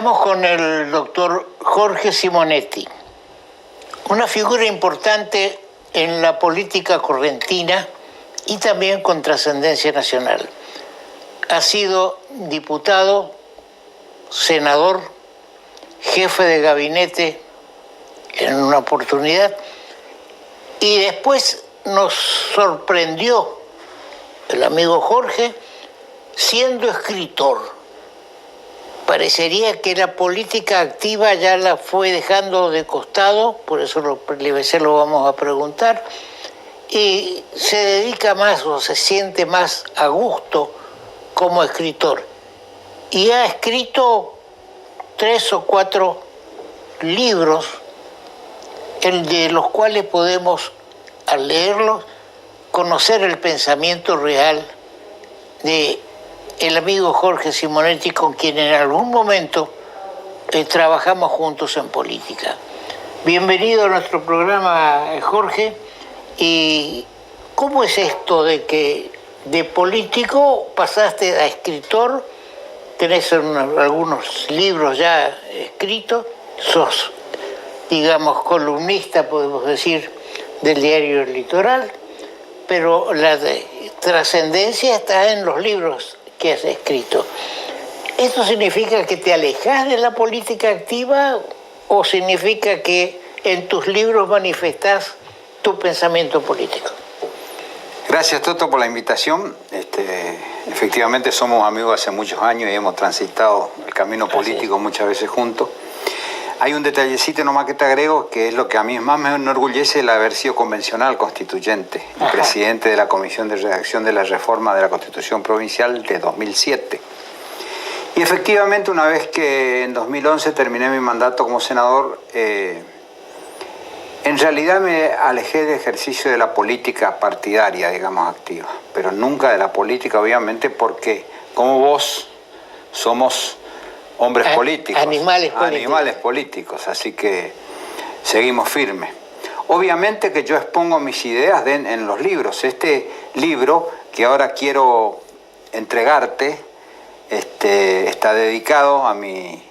Estamos con el doctor Jorge Simonetti, una figura importante en la política correntina y también con trascendencia nacional. Ha sido diputado, senador, jefe de gabinete en una oportunidad y después nos sorprendió el amigo Jorge siendo escritor. Parecería que la política activa ya la fue dejando de costado, por eso se lo vamos a preguntar, y se dedica más o se siente más a gusto como escritor. Y ha escrito 3 o 4 libros, de los cuales podemos, al leerlos, conocer el pensamiento real de el amigo Jorge Simonetti, con quien en algún momento trabajamos juntos en política. Bienvenido a nuestro programa, Jorge. ¿Y cómo es esto de que de político pasaste a escritor? Tenés algunos libros ya escritos, sos, digamos, columnista, podemos decir, del diario El Litoral, pero la trascendencia está en los libros que has escrito. ¿Esto significa que te alejas de la política activa o significa que en tus libros manifestás tu pensamiento político? Gracias, Toto, por la invitación. Efectivamente somos amigos hace muchos años y hemos transitado el camino político muchas veces juntos. Hay un detallecito nomás que te agrego, que es lo que a mí más me enorgullece, el haber sido convencional constituyente y presidente de la Comisión de Redacción de la Reforma de la Constitución Provincial de 2007. Y efectivamente, una vez que en 2011 terminé mi mandato como senador, en realidad me alejé del ejercicio de la política partidaria, digamos, activa, pero nunca de la política, obviamente, porque como vos somos hombres políticos, animales políticos, así que seguimos firmes. Obviamente que yo expongo mis ideas en los libros. Este libro que ahora quiero entregarte está dedicado a mi,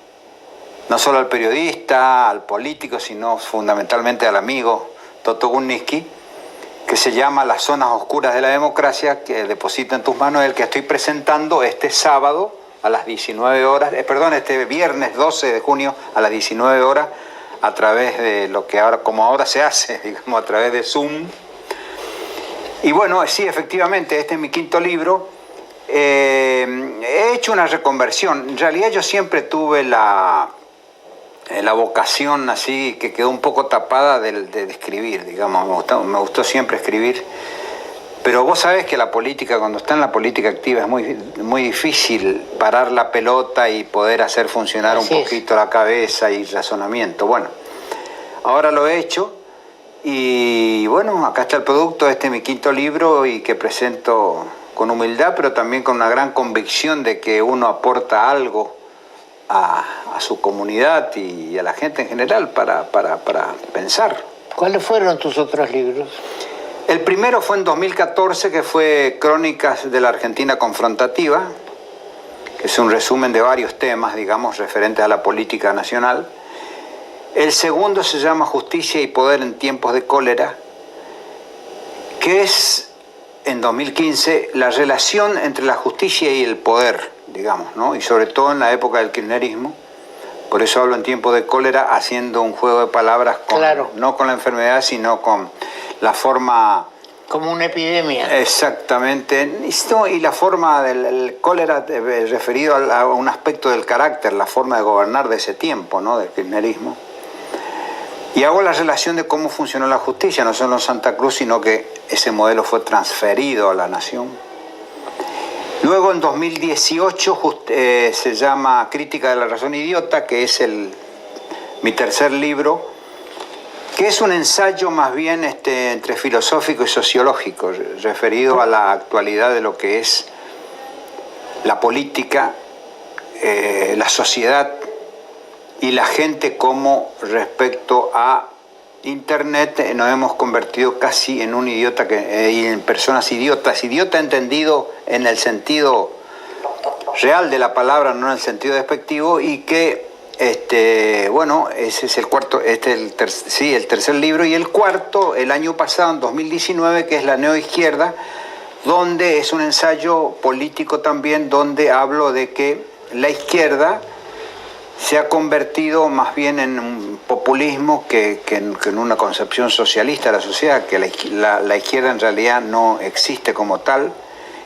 no solo al periodista, al político, sino fundamentalmente al amigo Toto Gurniski, que se llama Las zonas oscuras de la democracia, que deposita en tus manos, el que estoy presentando este sábado a las 19 horas, este viernes 12 de junio a las 19 horas, a través de lo que ahora, como ahora se hace, digamos, a través de Zoom. Y bueno, sí, efectivamente, este es mi 5º libro. He hecho una reconversión. En realidad yo siempre tuve la vocación así, que quedó un poco tapada de escribir, digamos. Me gustó siempre escribir. Pero vos sabés que la política, cuando está en la política activa, es muy difícil parar la pelota y poder hacer funcionar un poquito la cabeza y razonamiento. Bueno, ahora lo he hecho y bueno, acá está el producto. Este es mi 5º libro y que presento con humildad, pero también con una gran convicción de que uno aporta algo a su comunidad y a la gente en general para pensar. ¿Cuáles fueron tus otros libros? El primero fue en 2014, que fue Crónicas de la Argentina Confrontativa, que es un resumen de varios temas, digamos, referentes a la política nacional. El segundo se llama Justicia y Poder en Tiempos de Cólera, que es, en 2015, la relación entre la justicia y el poder, digamos, ¿no? Y sobre todo en la época del kirchnerismo. Por eso hablo en tiempos de cólera, haciendo un juego de palabras no con la enfermedad, sino con la forma... Como una epidemia. Exactamente. Y la forma del cólera referido a un aspecto del carácter, la forma de gobernar de ese tiempo, ¿no? Del kirchnerismo. Y hago la relación de cómo funcionó la justicia, no solo en Santa Cruz, sino que ese modelo fue transferido a la nación. Luego, en 2018, se llama Crítica de la Razón Idiota, que es mi 3er libro, que es un ensayo más bien entre filosófico y sociológico, referido a la actualidad de lo que es la política, la sociedad y la gente, como respecto a Internet nos hemos convertido casi en un idiota y en personas idiotas. Idiota entendido en el sentido real de la palabra, no en el sentido despectivo, y que bueno, ese es el cuarto, el tercer libro, y el cuarto, el año pasado, en 2019, que es La Neoizquierda, donde es un ensayo político también, donde hablo de que la izquierda se ha convertido más bien en un populismo que en una concepción socialista de la sociedad, que la izquierda en realidad no existe como tal,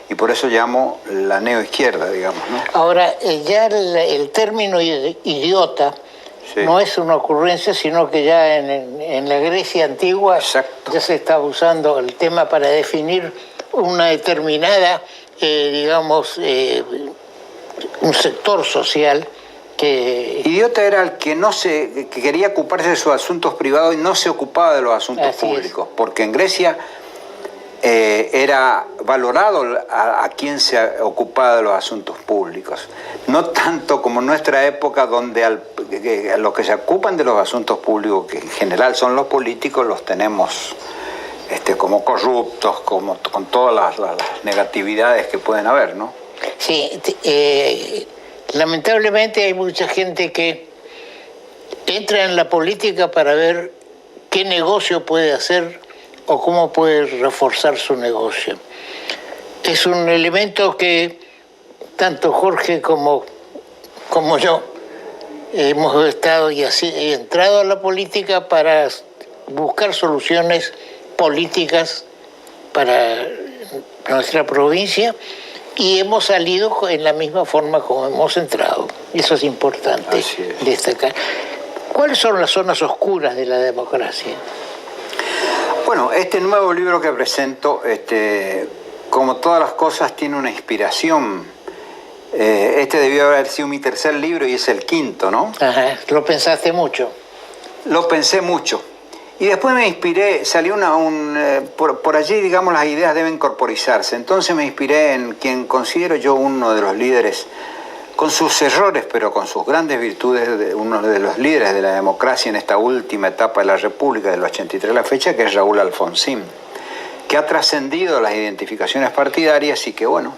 y por eso llamo la neoizquierda, digamos, ¿no? Ahora, ya el término idiota sí. No es una ocurrencia, sino que ya en la Grecia antigua Exacto. Ya se estaba usando el tema para definir una determinada, digamos, un sector social que... Idiota era el que quería ocuparse de sus asuntos privados y no se ocupaba de los asuntos Así públicos, porque en Grecia era valorado a quien se ocupaba de los asuntos públicos. No tanto como en nuestra época, donde a los que se ocupan de los asuntos públicos, que en general son los políticos, los tenemos como corruptos, con todas las negatividades que pueden haber, ¿no? Sí, lamentablemente hay mucha gente que entra en la política para ver qué negocio puede hacer o cómo puede reforzar su negocio. Es un elemento que tanto Jorge como yo hemos estado y entrado a la política para buscar soluciones políticas para nuestra provincia y hemos salido en la misma forma como hemos entrado. Eso es importante destacar. ¿Cuáles son las zonas oscuras de la democracia? Bueno, este nuevo libro que presento, como todas las cosas, tiene una inspiración. Debió haber sido mi tercer libro y es el quinto, ¿no? Ajá, ¿lo pensaste mucho? Lo pensé mucho. Y después me inspiré, salió por allí, digamos, las ideas deben corporizarse. Entonces me inspiré en quien considero yo uno de los líderes, con sus errores, pero con sus grandes virtudes, uno de los líderes de la democracia en esta última etapa de la República, del 83 a la fecha, que es Raúl Alfonsín, que ha trascendido las identificaciones partidarias y que, bueno,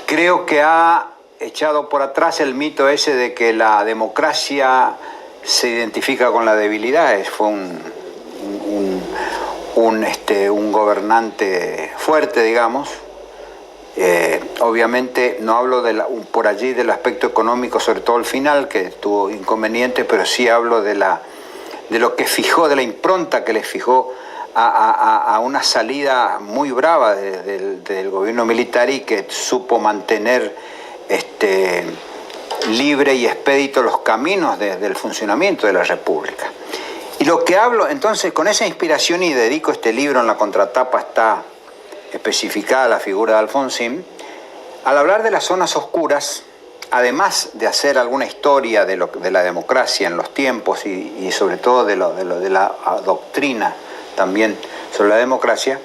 creo que ha echado por atrás el mito ese de que la democracia se identifica con la debilidad. Fue un gobernante fuerte, digamos. Obviamente no hablo por allí del aspecto económico, sobre todo el final, que tuvo inconvenientes, pero sí hablo de lo que fijó, de la impronta que le fijó a una salida muy brava del gobierno militar y que supo mantener libre y expedito los caminos del funcionamiento de la República. Y lo que hablo, entonces, con esa inspiración, y dedico este libro, en la contratapa está especificada la figura de Alfonsín, al hablar de las zonas oscuras, además de hacer alguna historia de la democracia en los tiempos y sobre todo de la doctrina también sobre la democracia,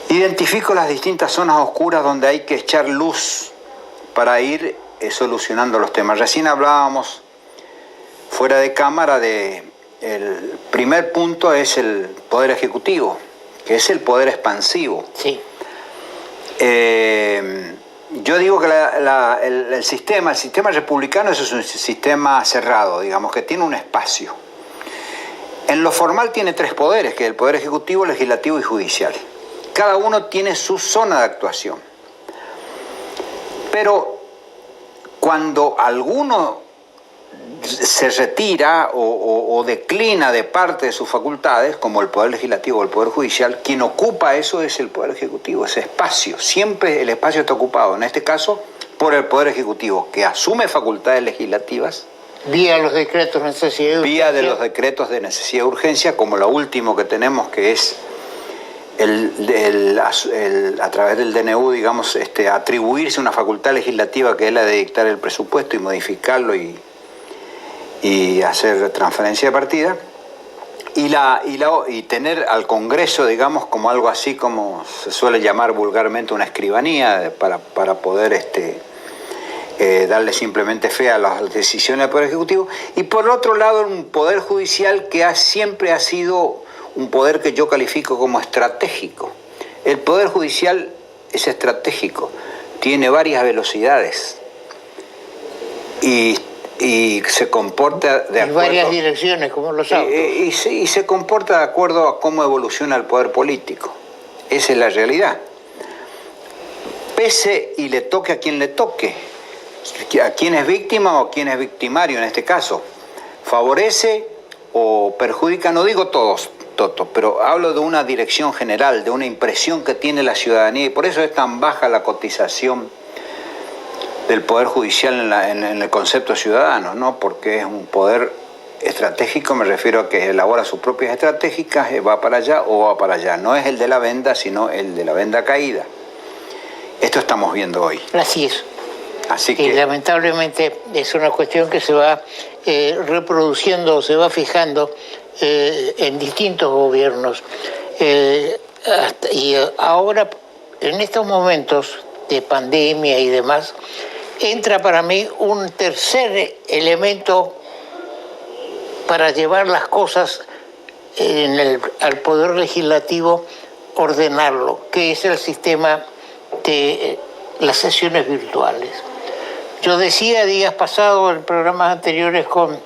identifico las distintas zonas oscuras donde hay que echar luz para ir solucionando los temas. Recién hablábamos fuera de cámara el primer punto es el poder ejecutivo, que es el poder expansivo. Sí. Yo digo que el sistema republicano es un sistema cerrado, digamos, que tiene un espacio. En lo formal tiene tres poderes, que es el poder ejecutivo, legislativo y judicial. Cada uno tiene su zona de actuación. Pero cuando alguno se retira o declina de parte de sus facultades, como el Poder Legislativo o el Poder Judicial, quien ocupa eso es el Poder Ejecutivo, ese espacio. Siempre el espacio está ocupado, en este caso, por el Poder Ejecutivo, que asume facultades legislativas. Vía los decretos de necesidad y urgencia. Vía de los decretos de necesidad y urgencia, como lo último que tenemos, que es a través del DNU, digamos, atribuirse una facultad legislativa que es la de dictar el presupuesto y modificarlo y hacer transferencia de partida, y tener al Congreso, digamos, como algo así como se suele llamar vulgarmente una escribanía para poder darle simplemente fe a las decisiones del Poder Ejecutivo, y por otro lado un Poder Judicial que siempre ha sido un poder que yo califico como estratégico. El Poder Judicial es estratégico, tiene varias velocidades y y se comporta de acuerdo... En varias direcciones, como los autos. Y se comporta de acuerdo a cómo evoluciona el poder político. Esa es la realidad. Pese y le toque a quien le toque, a quien es víctima o a quien es victimario en este caso, favorece o perjudica, no digo todos, Toto, pero hablo de una dirección general, de una impresión que tiene la ciudadanía, y por eso es tan baja la cotización del Poder Judicial en el concepto ciudadano, ¿no? Porque es un poder estratégico, me refiero a que elabora sus propias estratégicas, va para allá o va para allá. No es el de la venda, sino el de la venda caída. Esto estamos viendo hoy. Así es. Así que... Y lamentablemente es una cuestión que se va reproduciendo, se va fijando en distintos gobiernos. Y ahora, en estos momentos de pandemia y demás, entra para mí un tercer elemento para llevar las cosas al Poder Legislativo, ordenarlo, que es el sistema de las sesiones virtuales. Yo decía días pasados en programas anteriores con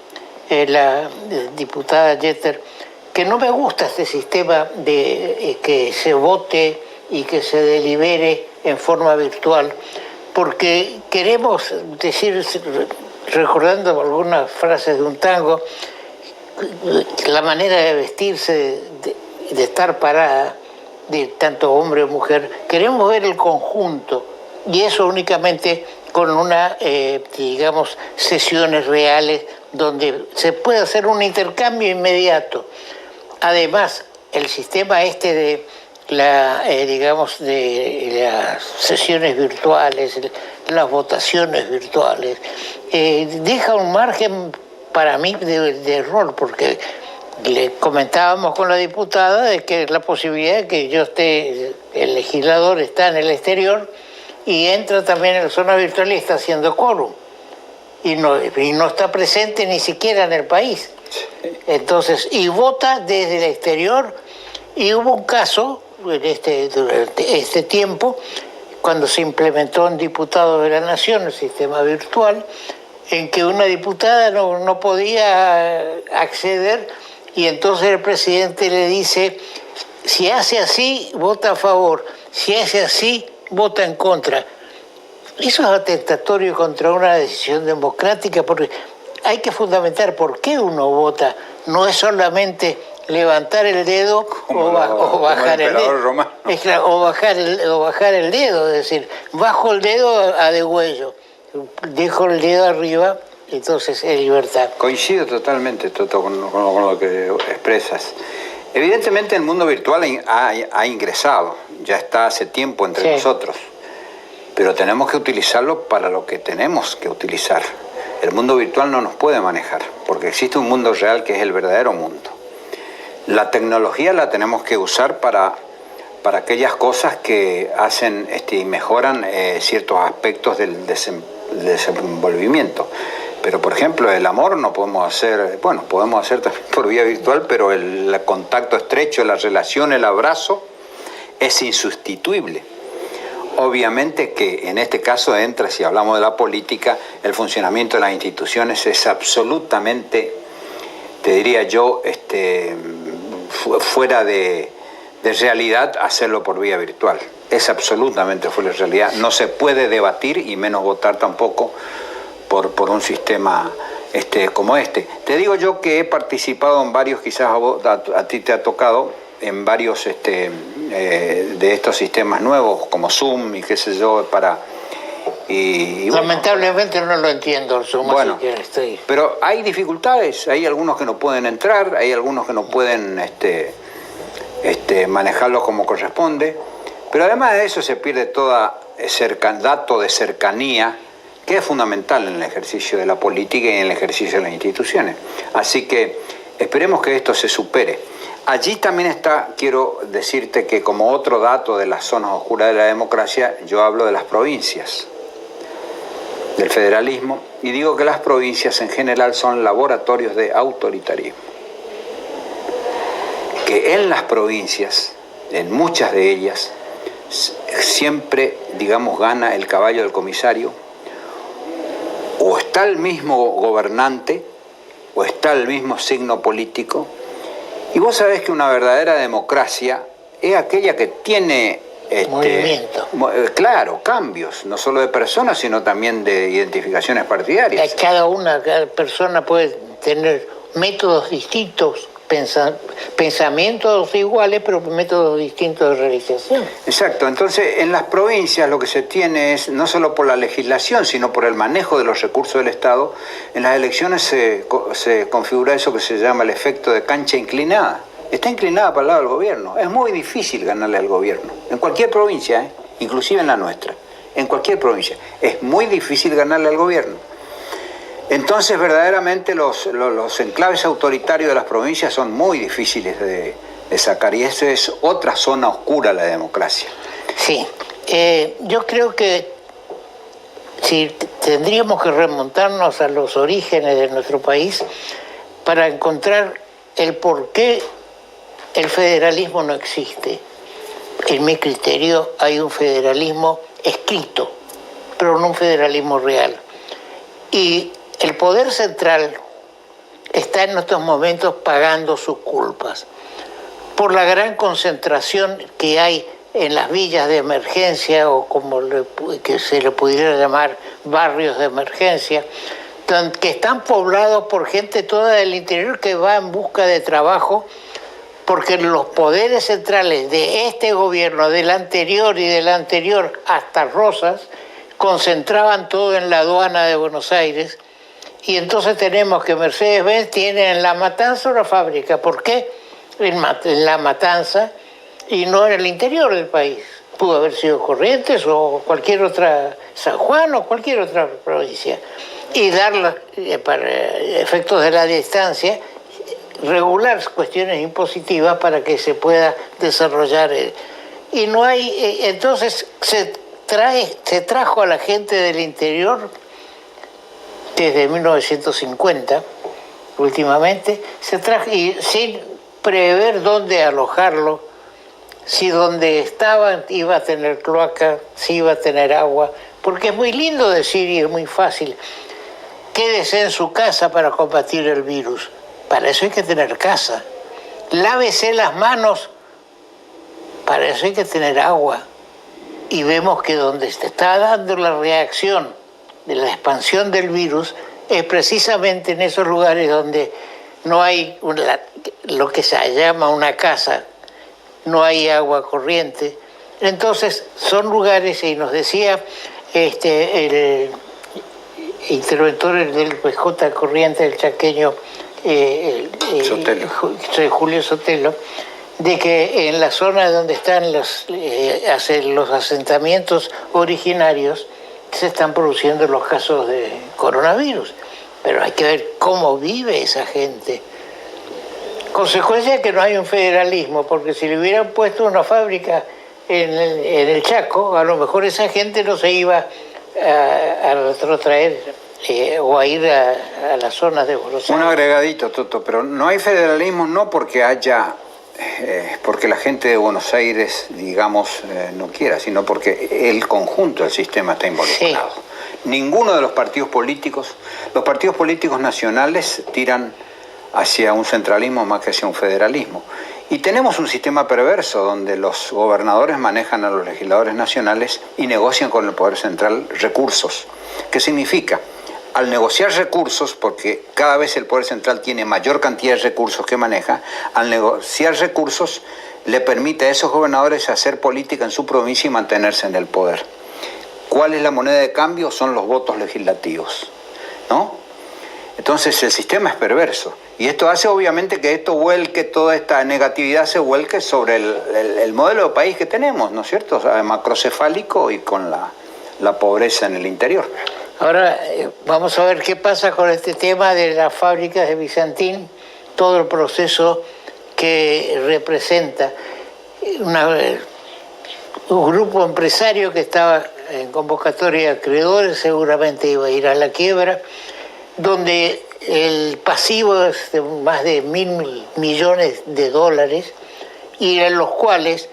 la diputada Jeter que no me gusta este sistema de que se vote y que se delibere en forma virtual, porque queremos decir, recordando algunas frases de un tango, la manera de vestirse, de estar parada, de tanto hombre o mujer, queremos ver el conjunto, y eso únicamente con una, digamos, sesiones reales donde se puede hacer un intercambio inmediato. Además, el sistema de digamos, de las sesiones virtuales, las votaciones virtuales, deja un margen para mí de error, porque le comentábamos con la diputada de que la posibilidad de que yo esté, el legislador está en el exterior y entra también en la zona virtual y está haciendo quórum y no está presente ni siquiera en el país. Entonces, y vota desde el exterior, y hubo un caso durante este tiempo, cuando se implementó en Diputados de la Nación el sistema virtual, en que una diputada no podía acceder, y entonces el presidente le dice, si hace así, vota a favor, si hace así, vota en contra. Eso es atentatorio contra una decisión democrática, porque hay que fundamentar por qué uno vota. No es solamente levantar el dedo o bajar el dedo. Es claro, o bajar el dedo, es decir, bajo el dedo a degüello, dejo el dedo arriba, entonces es libertad. Coincido totalmente, Toto, con lo que expresas. Evidentemente el mundo virtual ha ingresado, ya está hace tiempo entre nosotros, pero tenemos que utilizarlo para lo que tenemos que utilizar. El mundo virtual no nos puede manejar, porque existe un mundo real que es el verdadero mundo. La tecnología la tenemos que usar para aquellas cosas que hacen y mejoran ciertos aspectos del desenvolvimiento. Pero, por ejemplo, el amor no podemos hacer, bueno, podemos hacer también por vía virtual, pero el contacto estrecho, la relación, el abrazo, es insustituible. Obviamente que en este caso entra, si hablamos de la política, el funcionamiento de las instituciones es absolutamente, te diría yo, fuera de realidad hacerlo por vía virtual. Es absolutamente fuera de realidad. No se puede debatir y menos votar tampoco por un sistema como este. Te digo yo que he participado en varios, quizás a ti te ha tocado, en varios de estos sistemas nuevos, como Zoom y qué sé yo, y lamentablemente no lo entiendo el Zoom, bueno, así que pero hay dificultades, hay algunos que no pueden entrar, hay algunos que no pueden manejarlo como corresponde, pero además de eso se pierde toda dato de cercanía, que es fundamental en el ejercicio de la política y en el ejercicio de las instituciones. Así que esperemos que esto se supere. Allí también está, quiero decirte que como otro dato de las zonas oscuras de la democracia, yo hablo de las provincias, del federalismo, y digo que las provincias en general son laboratorios de autoritarismo. Que en las provincias, en muchas de ellas, siempre, digamos, gana el caballo del comisario, o está el mismo gobernante o está el mismo signo político. Y vos sabés que una verdadera democracia es aquella que tiene movimiento. Claro, cambios, no solo de personas, sino también de identificaciones partidarias. Cada persona puede tener métodos distintos, pensamientos iguales, pero métodos distintos de realización. Exacto, entonces en las provincias lo que se tiene es, no solo por la legislación, sino por el manejo de los recursos del Estado, en las elecciones se configura eso que se llama el efecto de cancha inclinada. Está inclinada para el lado del gobierno. Es muy difícil ganarle al gobierno. En cualquier provincia, inclusive en la nuestra, en cualquier provincia, es muy difícil ganarle al gobierno. Entonces, verdaderamente, los enclaves autoritarios de las provincias son muy difíciles de sacar. Y eso es otra zona oscura de la democracia. Sí. Yo creo que si tendríamos que remontarnos a los orígenes de nuestro país para encontrar el por qué el federalismo no existe. En mi criterio hay un federalismo escrito, pero no un federalismo real. Y el poder central está en estos momentos pagando sus culpas por la gran concentración que hay en las villas de emergencia, o como que se le pudiera llamar barrios de emergencia, que están poblados por gente toda del interior que va en busca de trabajo, porque los poderes centrales de este gobierno, del anterior y del anterior hasta Rosas, concentraban todo en la aduana de Buenos Aires. Y entonces tenemos que Mercedes-Benz tiene en La Matanza una fábrica. ¿Por qué? En La Matanza y no en el interior del país. Pudo haber sido Corrientes o cualquier otra, San Juan o cualquier otra provincia. Y dar, para efectos de la distancia, regular cuestiones impositivas para que se pueda desarrollar. Y no hay, entonces se trajo a la gente del interior desde 1950, últimamente, se trajo, y sin prever dónde alojarlo, si donde estaban iba a tener cloaca, si iba a tener agua, porque es muy lindo decir y es muy fácil, quédese en su casa para combatir el virus. Para eso hay que tener casa. Lávese las manos, para eso hay que tener agua. Y vemos que donde se está dando la reacción de la expansión del virus es precisamente en esos lugares donde no hay lo que se llama una casa, no hay agua corriente. Entonces son lugares, y nos decía el interventor del PJ Corriente, el chaqueño, Julio Sotelo, de que en la zona donde están los asentamientos originarios se están produciendo los casos de coronavirus. Pero hay que ver cómo vive esa gente. Consecuencia es que no hay un federalismo, porque si le hubieran puesto una fábrica en el Chaco, a lo mejor esa gente no se iba a retrotraer o a ir a las zonas de Buenos Aires. Un agregadito, Toto, pero no hay federalismo no porque porque la gente de Buenos Aires, digamos, no quiera, sino porque el conjunto del sistema está involucrado. Sí. Ninguno de los partidos políticos nacionales tiran hacia un centralismo más que hacia un federalismo. Y tenemos un sistema perverso donde los gobernadores manejan a los legisladores nacionales y negocian con el Poder Central recursos. ¿Qué significa? Al negociar recursos, porque cada vez el Poder Central tiene mayor cantidad de recursos que maneja, al negociar recursos le permite a esos gobernadores hacer política en su provincia y mantenerse en el poder. ¿Cuál es la moneda de cambio? Son los votos legislativos, ¿no? Entonces el sistema es perverso. Y esto hace obviamente que toda esta negatividad se vuelque sobre el modelo de país que tenemos, ¿no es cierto? O sea, macrocefálico y con la pobreza en el interior. Ahora vamos a ver qué pasa con este tema de las fábricas de Vicentín, todo el proceso que representa un grupo empresario que estaba en convocatoria de acreedores, seguramente iba a ir a la quiebra, donde el pasivo es de más de $1.000 millones, y en los cuales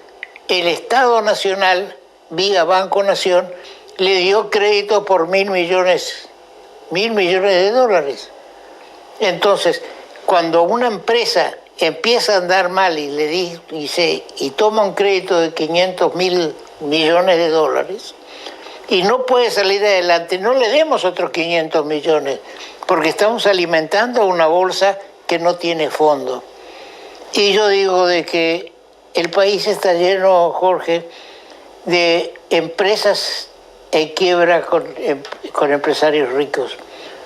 el Estado Nacional, vía Banco Nación, le dio crédito por $1.000 millones $1.000 millones. Entonces, cuando una empresa empieza a andar mal y toma un crédito de $500.000 millones y no puede salir adelante, no le demos otros 500 millones, porque estamos alimentando una bolsa que no tiene fondo. Y yo digo de que el país está lleno, Jorge, de empresas en quiebra con empresarios ricos.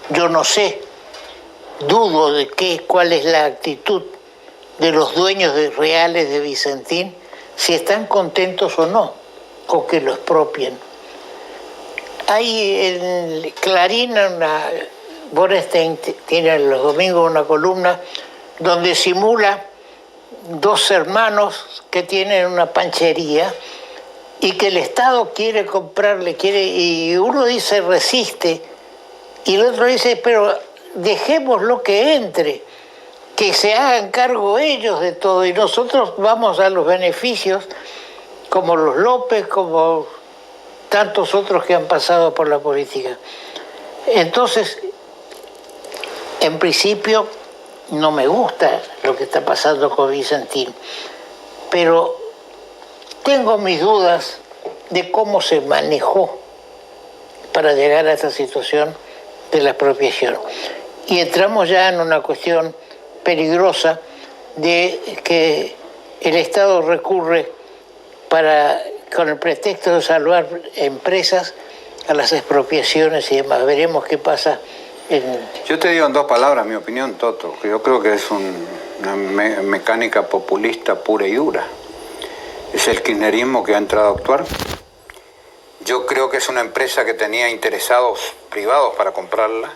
Yo no sé, dudo de cuál es la actitud de los dueños reales de Vicentín, si están contentos o no con que lo expropien. Hay en Clarín, Borenstein tiene los domingos una columna donde simula dos hermanos que tienen una panchería y que el Estado quiere comprarle, y uno dice resiste, y el otro dice, pero dejémoslo que entre, que se hagan cargo ellos de todo, y nosotros vamos a los beneficios, como los López, como tantos otros que han pasado por la política. Entonces, en principio, no me gusta lo que está pasando con Vicentín, pero tengo mis dudas de cómo se manejó para llegar a esta situación de la expropiación. Y entramos ya en una cuestión peligrosa de que el Estado recurre con el pretexto de salvar empresas a las expropiaciones y demás. Veremos qué pasa. Yo te digo en dos palabras mi opinión, Toto, que yo creo que es una mecánica populista pura y dura. Es el kirchnerismo que ha entrado a actuar. Yo creo que es una empresa que tenía interesados privados para comprarla.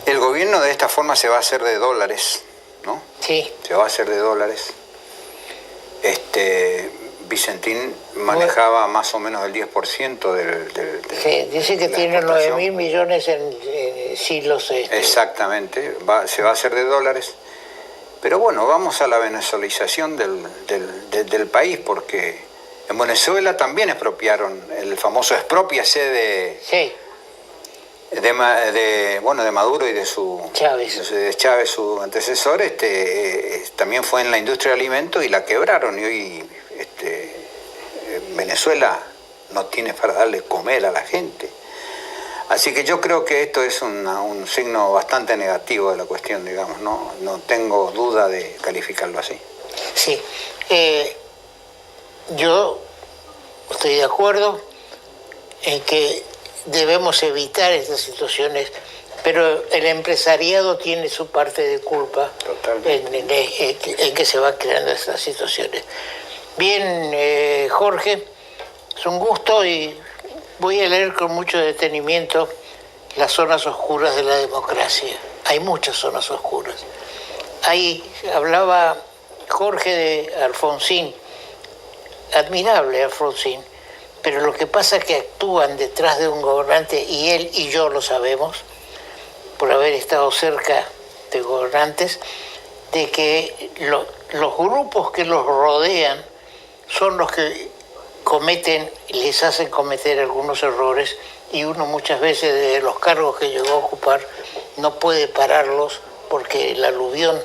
El gobierno de esta forma se va a hacer de dólares, ¿no? Sí. Se va a hacer de dólares. Vicentín manejaba más o menos el 10% del sí, dice que tiene 9.000 millones en silos. Exactamente, se va a hacer de dólares. Pero bueno, vamos a la venezolización del país, porque en Venezuela también expropiaron, el famoso expropiase de Maduro y de Chávez, su antecesor, también fue en la industria de alimentos y la quebraron, y hoy Venezuela no tiene para darle comer a la gente. Así que yo creo que esto es un signo bastante negativo de la cuestión, digamos, no tengo duda de calificarlo así. Sí, yo estoy de acuerdo en que debemos evitar estas situaciones, pero el empresariado tiene su parte de culpa en que se van creando estas situaciones. Bien, Jorge, es un gusto y voy a leer con mucho detenimiento Las zonas oscuras de la democracia. Hay muchas zonas oscuras. Hablaba Jorge de Alfonsín, admirable Alfonsín, pero lo que pasa es que actúan detrás de un gobernante, y él y yo lo sabemos, por haber estado cerca de gobernantes, de que los grupos que los rodean son los que les hacen cometer algunos errores, y uno muchas veces de los cargos que llegó a ocupar no puede pararlos porque el aluvión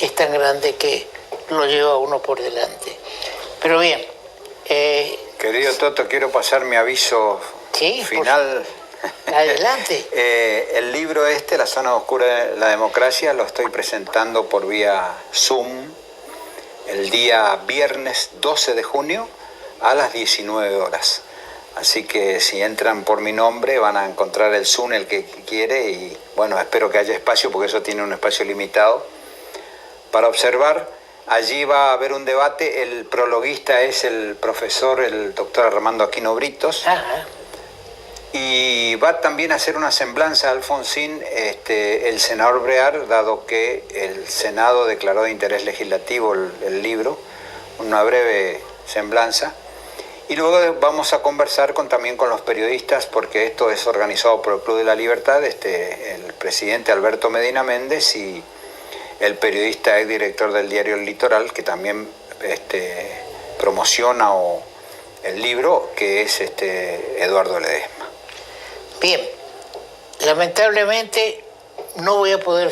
es tan grande que lo lleva uno por delante. Pero bien. Querido Toto, quiero pasar mi aviso final. Adelante. El libro La zona oscura de la democracia, lo estoy presentando por vía Zoom el día viernes 12 de junio a las 19 horas. Así que si entran por mi nombre van a encontrar el Zoom, el que quiere, y bueno, espero que haya espacio, porque eso tiene un espacio limitado para observar. Allí va a haber un debate, el prologuista es el profesor, el doctor Armando Aquino Britos. Ajá. Y va también a hacer una semblanza a Alfonsín el senador Brear, dado que el Senado declaró de interés legislativo el libro, una breve semblanza. Y luego vamos a conversar también con los periodistas, porque esto es organizado por el Club de la Libertad, el presidente Alberto Medina Méndez y el periodista exdirector del diario El Litoral, que también promociona el libro, que es Eduardo Ledesma. Bien, lamentablemente no voy a poder